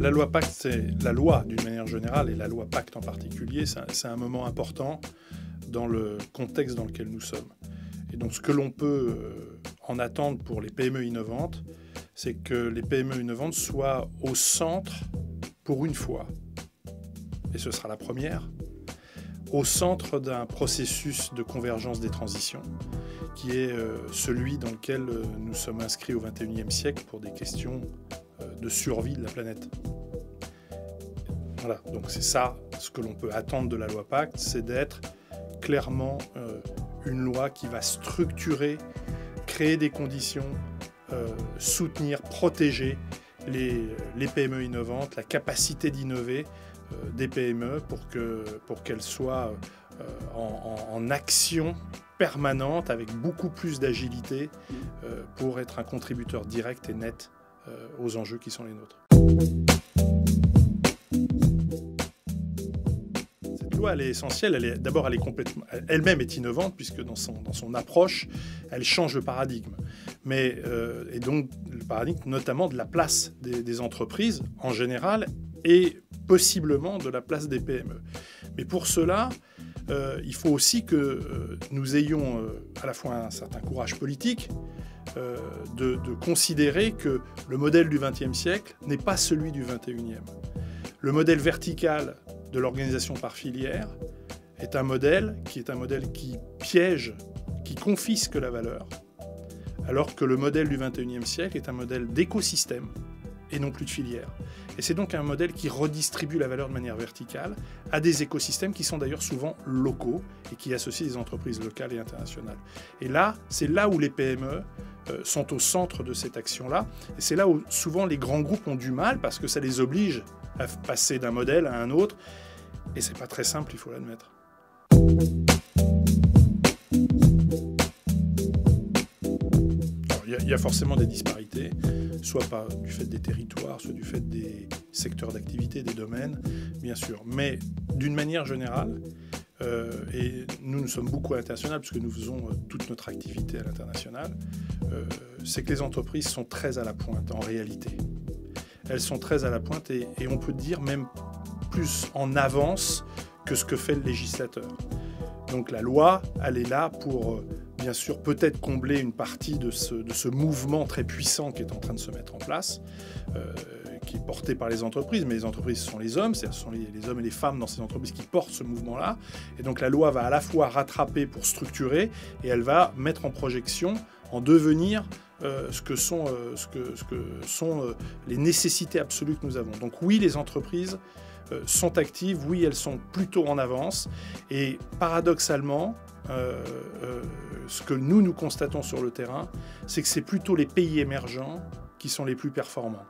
La loi Pacte, c'est la loi d'une manière générale, et la loi Pacte en particulier, c'est un moment important dans le contexte dans lequel nous sommes. Et donc ce que l'on peut en attendre pour les PME innovantes, c'est que les PME innovantes soient au centre, pour une fois, et ce sera la première, au centre d'un processus de convergence des transitions, qui est celui dans lequel nous sommes inscrits au XXIe siècle pour des questions de survie de la planète. Voilà, donc c'est ça ce que l'on peut attendre de la loi Pacte, c'est d'être clairement une loi qui va structurer, créer des conditions, soutenir, protéger les PME innovantes, la capacité d'innover des PME pour qu'elles soient en action permanente avec beaucoup plus d'agilité pour être un contributeur direct et net aux enjeux qui sont les nôtres. Cette loi, elle est essentielle. D'abord, elle-même est innovante puisque dans son approche, elle change le paradigme. Et donc le paradigme notamment de la place des entreprises en général et possiblement de la place des PME. Mais pour cela, il faut aussi que nous ayons à la fois un certain courage politique de considérer que le modèle du XXe siècle n'est pas celui du XXIe. Le modèle vertical de l'organisation par filière est un modèle qui piège, qui confisque la valeur, alors que le modèle du XXIe siècle est un modèle d'écosystème et non plus de filière. Et c'est donc un modèle qui redistribue la valeur de manière verticale à des écosystèmes qui sont d'ailleurs souvent locaux et qui associent des entreprises locales et internationales. Et là, c'est là où les PME sont au centre de cette action-là. Et c'est là où souvent les grands groupes ont du mal parce que ça les oblige à passer d'un modèle à un autre. Et c'est pas très simple, il faut l'admettre. Il y a forcément des disparités, soit du fait des territoires, soit du fait des secteurs d'activité, des domaines, bien sûr. Mais d'une manière générale, et nous sommes beaucoup à l'international puisque nous faisons toute notre activité à l'international, c'est que les entreprises sont très à la pointe en réalité. Elles sont très à la pointe et on peut dire même plus en avance que ce que fait le législateur. Donc la loi, elle est là pour, bien sûr, peut-être combler une partie de ce mouvement très puissant qui est en train de se mettre en place, qui est porté par les entreprises, mais les entreprises ce sont les hommes, ce sont les hommes et les femmes dans ces entreprises qui portent ce mouvement-là. Et donc la loi va à la fois rattraper pour structurer, et elle va mettre en projection, en devenir, ce que sont les nécessités absolues que nous avons. Donc oui, les entreprises sont actives, oui, elles sont plutôt en avance, et paradoxalement, ce que nous constatons sur le terrain, c'est que c'est plutôt les pays émergents qui sont les plus performants.